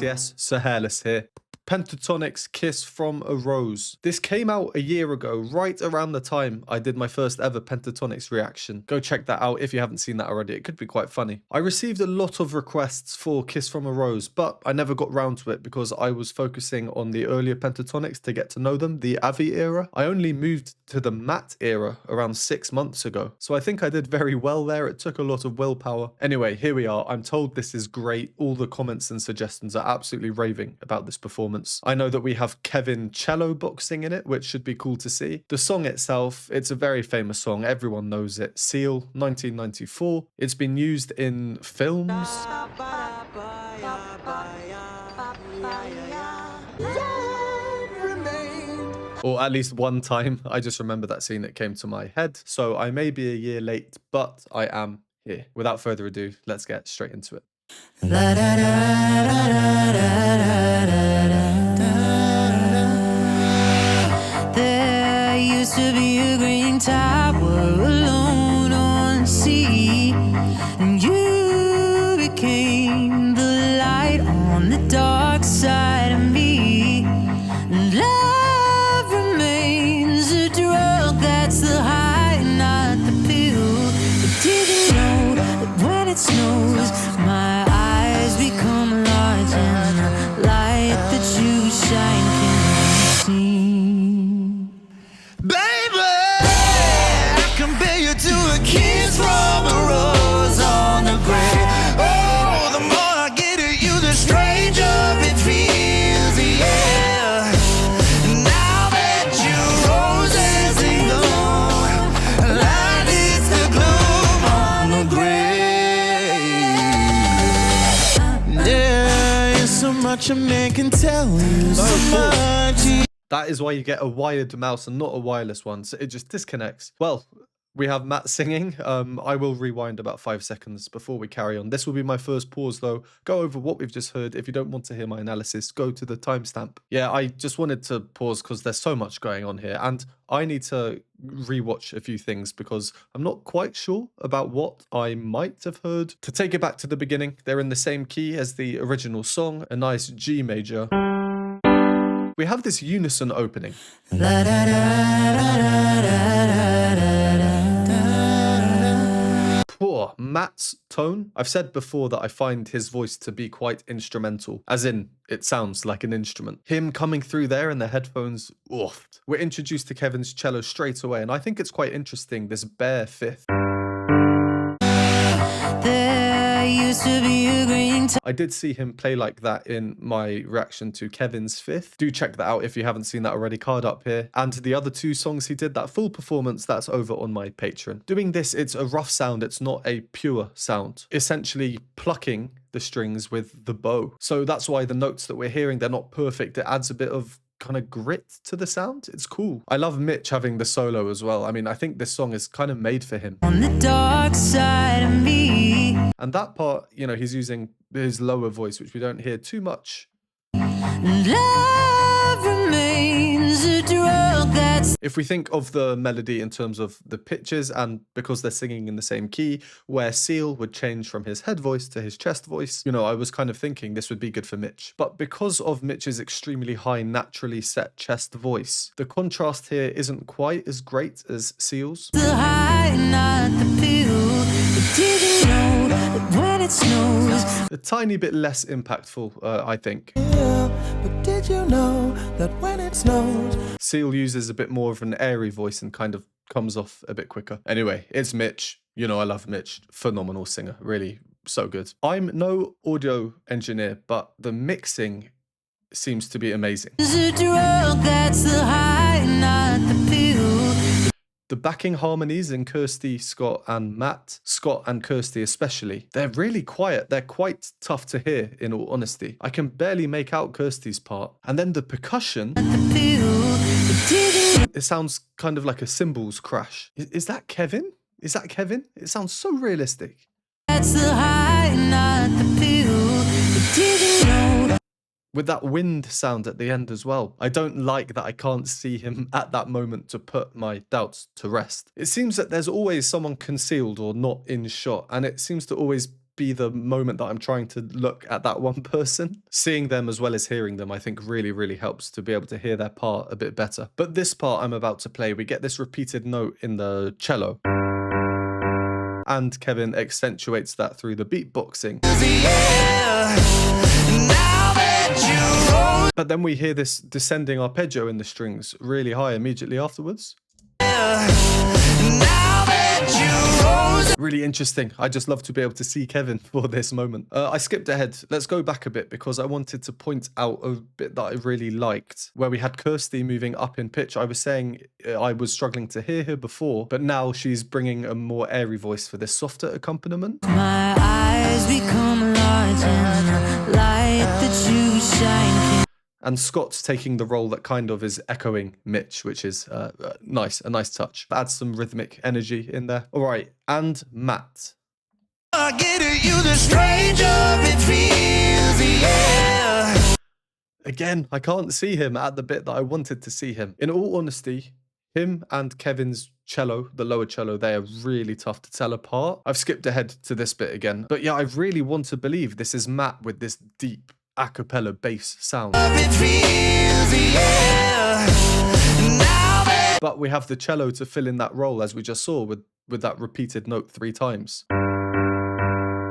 yes, Sir Hairless here. Pentatonix, Kiss from a Rose. This came out a year ago, right around the time I did my first ever Pentatonix reaction. Go check that out if you haven't seen that already, it could be quite funny. I received a lot of requests for Kiss from a Rose, but I never got round to it because I was focusing on the earlier Pentatonix to get to know them, the Avi era. I only moved to the Matt era around 6 months ago, so I think I did very well there. It took a lot of willpower. Anyway, here we are. I'm told this is great. All the comments and suggestions are absolutely raving about this performance. I know that we have Kevin cello boxing in it, which should be cool to see. The song itself, it's a very famous song. Everyone knows it. Seal, 1994. It's been used in films. Or at least one time. I just remember that scene that came to my head. So I may be a year late, but I am here. Without further ado, let's get straight into it. There used to be a green tower alone on the sea, and you became the light on the dark side of me. And love remains a drug, that's the high, not the pill. But did you know that when it snows, my eyes become large and the light that you shine can see? Baby, I compare you to a kiss from a rose on the grave. Oh, the more I get at you, the stranger it feels, yeah. Now that your roses are gone, light is the gloom on the grave. There is so much a man can tell you, so much. That is why you get a wired mouse and not a wireless one, so it just disconnects. Well, we have Matt singing. I will rewind about 5 seconds before we carry on. This will be my first pause though. Go over what we've just heard. If you don't want to hear my analysis, go to the timestamp. Yeah, I just wanted to pause because there's so much going on here, and I need to rewatch a few things because I'm not quite sure about what I might have heard. To take it back to the beginning, they're in the same key as the original song, a nice G major. We have this unison opening. Poor Matt's tone. I've said before that I find his voice to be quite instrumental, as in it sounds like an instrument. Him coming through there in the headphones, oof. We're introduced to Kevin's cello straight away, and I think it's quite interesting, this bare fifth. Used to be a green. I did see him play like that in my reaction to Kevin's fifth. Do check that out if you haven't seen that already, card up here. And the other 2 songs he did, that full performance, that's over on my Patreon. Doing this, it's a rough sound, it's not a pure sound. Essentially plucking the strings with the bow. So that's why the notes that we're hearing, they're not perfect. It adds a bit of kind of grit to the sound. It's cool. I love Mitch having the solo as well. I mean, I think this song is kind of made for him. On the dark side of me. And that part, you know, he's using his lower voice, which we don't hear too much. Love remains a drug that's... If we think of the melody in terms of the pitches, and because they're singing in the same key, where Seal would change from his head voice to his chest voice, you know, I was kind of thinking this would be good for Mitch. But because of Mitch's extremely high, naturally set chest voice, the contrast here isn't quite as great as Seal's. The high, not the pill. But did you know that when it snows... A tiny bit less impactful, I think. But did you know that when it snows... Seal uses a bit more of an airy voice and kind of comes off a bit quicker. Anyway, it's Mitch. You know I love Mitch. Phenomenal singer. Really so good. I'm no audio engineer, but the mixing seems to be amazing. That's the high, not the pill. The backing harmonies in Kirsty, Scott and Matt, Scott and Kirsty especially, they're really quiet. They're quite tough to hear, in all honesty. I can barely make out Kirsty's part. And then the percussion, it sounds kind of like a cymbals crash. Is that Kevin? Is that Kevin? It sounds so realistic. That's the high, not the pill. With that wind sound at the end as well. I don't like that I can't see him at that moment to put my doubts to rest. It seems that there's always someone concealed or not in shot, and it seems to always be the moment that I'm trying to look at that one person. Seeing them as well as hearing them, I think really, really helps to be able to hear their part a bit better. But this part I'm about to play, we get this repeated note in the cello. And Kevin accentuates that through the beatboxing. But then we hear this descending arpeggio in the strings really high immediately afterwards. Really interesting. I just love to be able to see Kevin for this moment. I skipped ahead. Let's go back a bit because I wanted to point out a bit that I really liked, where we had Kirsty moving up in pitch. I was saying I was struggling to hear her before, but now she's bringing a more airy voice for this softer accompaniment. My eyes become large and the light that you shine. And Scott's taking the role that kind of is echoing Mitch, which is nice, a nice touch. Adds some rhythmic energy in there. All right, and Matt. I get it, you the stranger, it feels the air. Again, I can't see him at the bit that I wanted to see him. In all honesty, him and Kevin's cello, the lower cello, they are really tough to tell apart. I've skipped ahead to this bit again. But yeah, I really want to believe this is Matt with this deep a cappella bass sound. But we have the cello to fill in that role, as we just saw with that repeated note 3 times.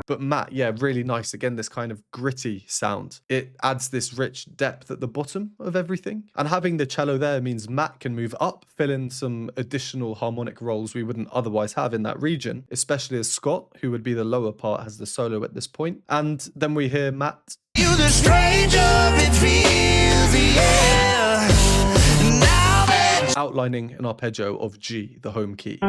But Matt, yeah, really nice. Again, this kind of gritty sound. It adds this rich depth at the bottom of everything. And having the cello there means Matt can move up, fill in some additional harmonic roles we wouldn't otherwise have in that region, especially as Scott, who would be the lower part, has the solo at this point. And then we hear Matt. You the stranger, it feels the air. Outlining an arpeggio of G, the home key.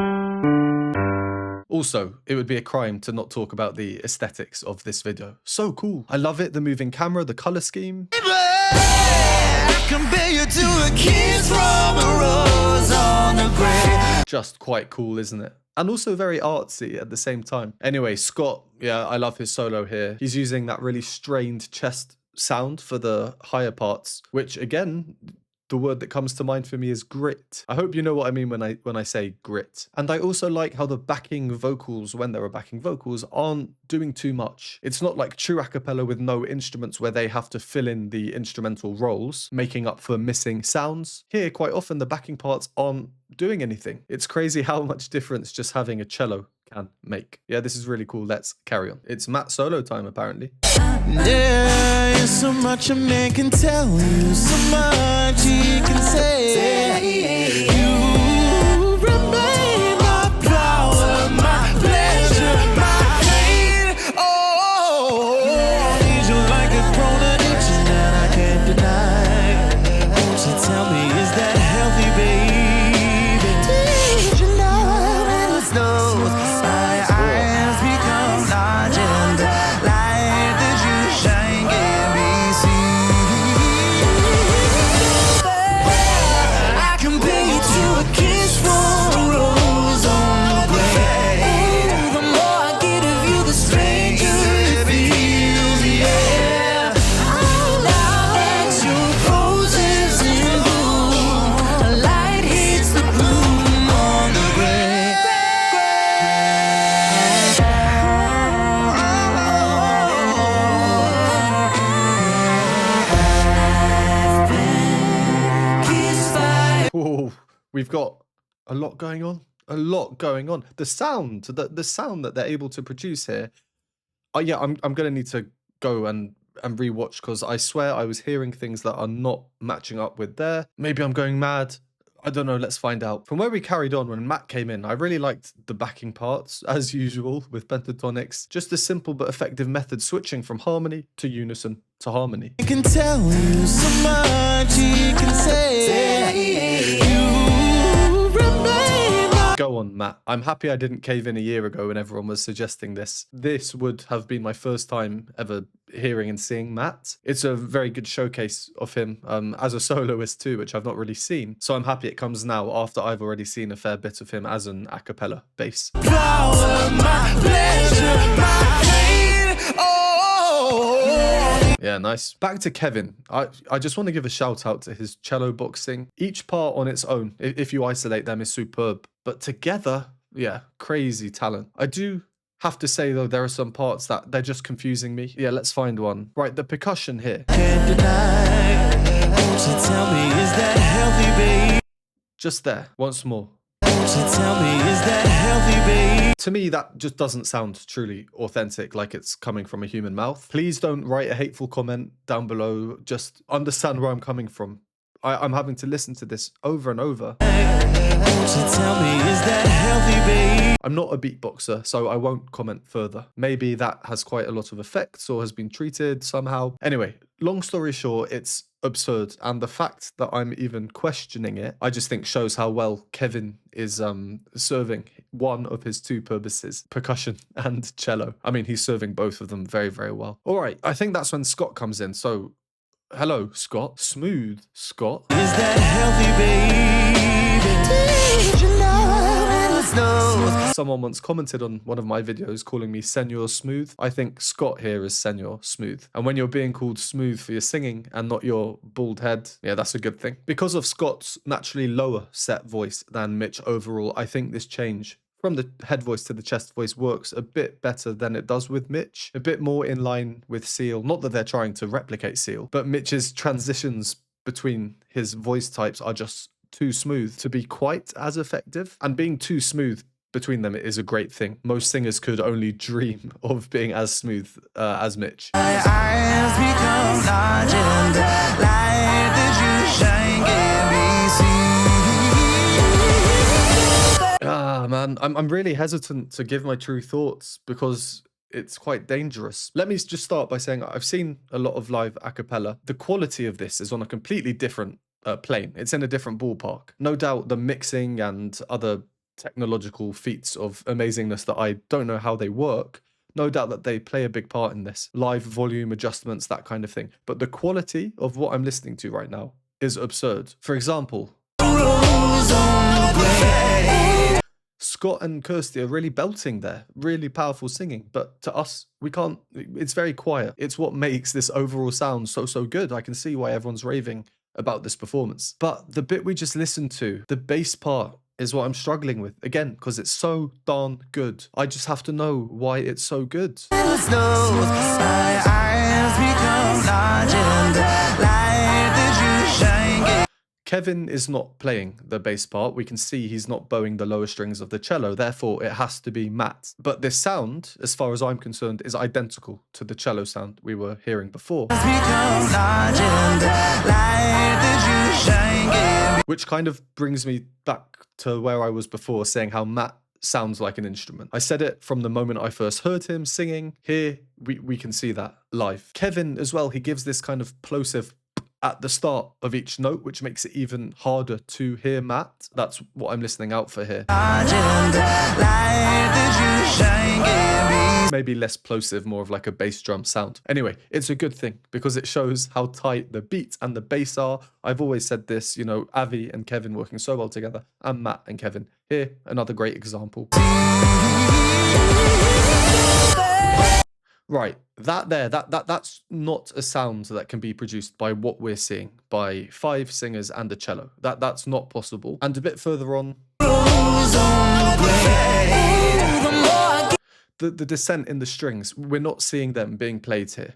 Also, it would be a crime to not talk about the aesthetics of this video. So cool. I love it. The moving camera, the color scheme. I compare you to a kiss from a rose on the grave. Just quite cool, isn't it? And also very artsy at the same time. Anyway, Scott, yeah, I love his solo here. He's using that really strained chest sound for the higher parts, which again, the word that comes to mind for me is grit. I hope you know what I mean when I say grit. And I also like how the backing vocals, when there are backing vocals, aren't doing too much. It's not like true a cappella with no instruments where they have to fill in the instrumental roles, making up for missing sounds. Here, quite often the backing parts aren't doing anything. It's crazy how much difference just having a cello can make. Yeah, this is really cool. Let's carry on. It's Matt solo time, apparently. There is so much a man can tell you, so much he can say. You remain my power, my pleasure, my pain. Oh, I need you like a grown addiction that I can't deny. Won't you tell me, is that healthy, baby? Did you know that it's those my eyes become large and the light that you shine can be seen? I compare you to a kiss from a rose on the grave. The more I get of you, the stranger it feels, yeah. Now that your roses in bloom, a light hits the bloom on the grave. Oh, we've got a lot going on. A lot going on. The sound that they're able to produce here. Oh yeah, I'm gonna need to go and rewatch because I swear I was hearing things that are not matching up with there. Maybe I'm going mad. I don't know, let's find out. From where we carried on when Matt came in, I really liked the backing parts, as usual with Pentatonix. Just a simple but effective method switching from harmony to unison to harmony. He can tell you so much he can say. You remain my Go on, Matt. I'm happy I didn't cave in a year ago when everyone was suggesting this. This would have been my first time ever hearing and seeing Matt. It's a very good showcase of him as a soloist too, which I've not really seen. So I'm happy it comes now after I've already seen a fair bit of him as an a cappella bass. power, my pleasure, my pain. Oh. Yeah, nice. Back to Kevin. I just want to give a shout out to his cello boxing. Each part on its own, if you isolate them, is superb. But together, yeah, crazy talent. I do Have to say though, there are some parts that they're just confusing me. Yeah, let's find one. Right, the percussion here. Can't deny. Won't you tell me, is that healthy, babe? Just there, once more. Won't you tell me, is that healthy, babe? To me, that just doesn't sound truly authentic, like it's coming from a human mouth. Please don't write a hateful comment down below. Just understand where I'm coming from. I'm having to listen to this over and over. Won't you tell me, is that healthy, babe? I'm not a beatboxer, so I won't comment further. Maybe that has quite a lot of effects or has been treated somehow. Anyway, long story short, it's absurd. And the fact that I'm even questioning it, I just think shows how well Kevin is serving one of his two purposes, percussion and cello. I mean, he's serving both of them very, very well. All right, I think that's when Scott comes in. So, hello, Scott. Smooth, Scott. Is that healthy, baby? Did you know in the snow? Someone once commented on one of my videos calling me Senor Smooth. I think Scott here is Senor Smooth. And when you're being called smooth for your singing and not your bald head, yeah, that's a good thing. Because of Scott's naturally lower set voice than Mitch overall, I think this change from the head voice to the chest voice works a bit better than it does with Mitch. A bit more in line with Seal. Not that they're trying to replicate Seal, but Mitch's transitions between his voice types are just too smooth to be quite as effective. And being too smooth between them is a great thing. Most singers could only dream of being as smooth as Mitch. My eyes become large and the light that you shine can be seen. Ah, man, I'm really hesitant to give my true thoughts because it's quite dangerous. Let me just start by saying I've seen a lot of live a cappella. The quality of this is on a completely different plane. It's in a different ballpark. No doubt the mixing and other technological feats of amazingness that I don't know how they work, no doubt that they play a big part in this. Live volume adjustments, that kind of thing. But the quality of what I'm listening to right now is absurd. For example, Scott and Kirsty are really belting there, really powerful singing, but to us, we can't, it's very quiet. It's what makes this overall sound so good. I can see why everyone's raving about this performance. But the bit we just listened to, the bass part, is what I'm struggling with. Again, because it's so darn good. I just have to know why it's so good. My eyes become large and the light that you shine. Kevin is not playing the bass part. We can see he's not bowing the lower strings of the cello. Therefore, it has to be Matt. But this sound, as far as I'm concerned, is identical to the cello sound we were hearing before. Which kind of brings me back to where I was before, saying how Matt sounds like an instrument. I said it from the moment I first heard him singing. Here, we can see that live. Kevin, as well, he gives this kind of plosive at the start of each note, which makes it even harder to hear Matt. That's what I'm listening out for here. Maybe less plosive, more of like a bass drum sound. Anyway, it's a good thing because it shows how tight the beat and the bass are. I've always said this, you know, Avi and Kevin working so well together, and Matt and Kevin. Here, another great example. Right, that's not a sound that can be produced by what we're seeing, by 5 singers and a cello. That's not possible. And a bit further on, the descent in the strings, we're not seeing them being played here.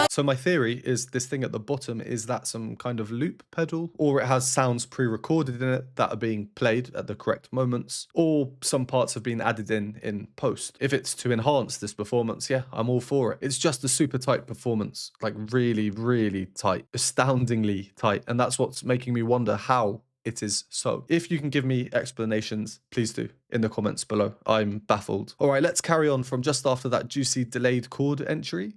So my theory is this thing at the bottom, is that some kind of loop pedal, or it has sounds pre-recorded in it that are being played at the correct moments, or some parts have been added in post. If it's to enhance this performance, yeah, I'm all for it. It's just a super tight performance, like really, really tight, astoundingly tight. And that's what's making me wonder how it is so. If you can give me explanations, please do in the comments below. I'm baffled. All right, let's carry on from just after that juicy delayed chord entry.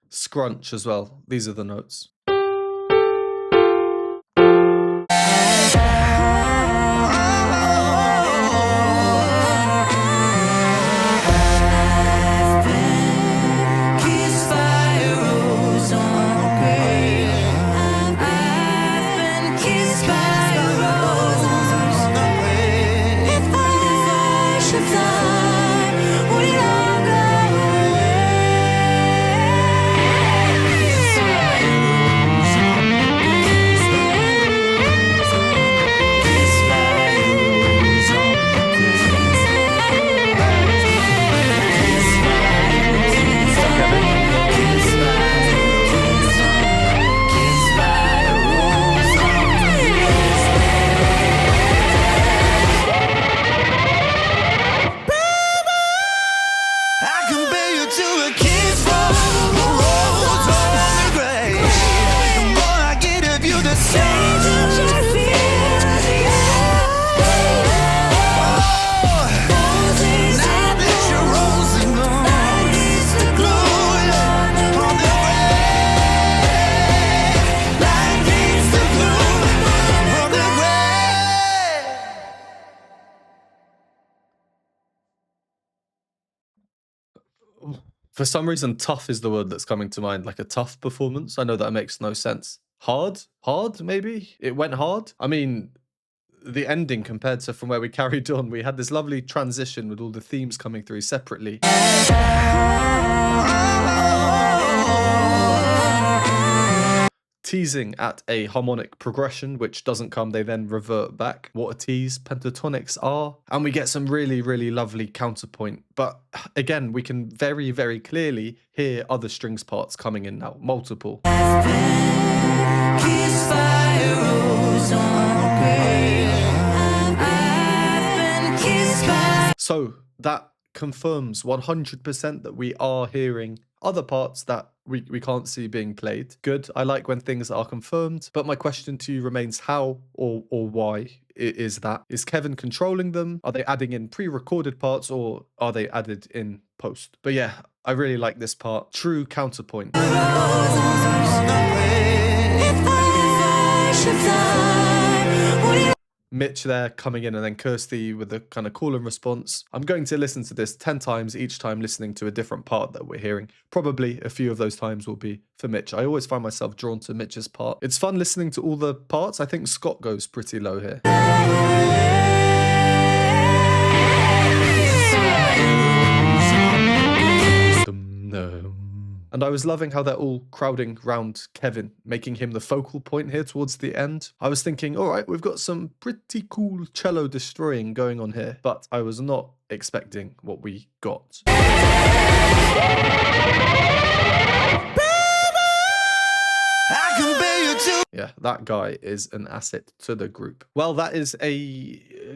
Scrunch as well. These are the notes. For some reason, tough is the word that's coming to mind, like a tough performance. I know that makes no sense. Hard? Hard, maybe? It went hard? I mean, the ending compared to from where we carried on, we had this lovely transition with all the themes coming through separately. Teasing at a harmonic progression, which doesn't come, they then revert back. What a tease pentatonics are. And we get some really, really lovely counterpoint. But again, we can very, very clearly hear other strings parts coming in now, multiple. So that confirms 100% that we are hearing other parts that we can't see being played. Good. I like when things are confirmed, but my question to you remains how or why is that? Is Kevin controlling them? Are they adding in pre-recorded parts or are they added in post? But yeah, I really like this part. True counterpoint. Mitch there coming in and then Kirsty with a kind of call and response. I'm going to listen to this 10 times, each time listening to a different part that we're hearing. Probably a few of those times will be for Mitch. I always find myself drawn to Mitch's part. It's fun listening to all the parts. I think Scott goes pretty low here. And I was loving how they're all crowding round Kevin, making him the focal point here towards the end. I was thinking, all right, we've got some pretty cool cello destroying going on here, but I was not expecting what we got. Yeah, that guy is an asset to the group. Well, that is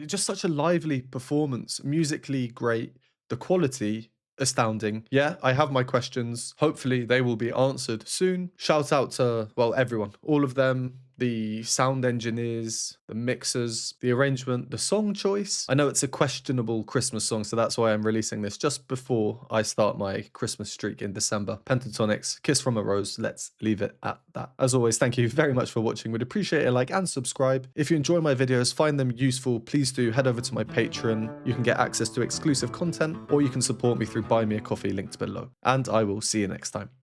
just such a lively performance, musically great, the quality astounding. Yeah, I have my questions. Hopefully they will be answered soon. Shout out to, well, everyone, all of them, the sound engineers, the mixers, the arrangement, the song choice. I know it's a questionable Christmas song, so that's why I'm releasing this just before I start my Christmas streak in December. Pentatonix, Kiss from a Rose. Let's leave it at that. As always, thank you very much for watching. Would appreciate a like and subscribe. If you enjoy my videos, find them useful, please do head over to my Patreon. You can get access to exclusive content, or you can support me through Buy Me a Coffee linked below. And I will see you next time.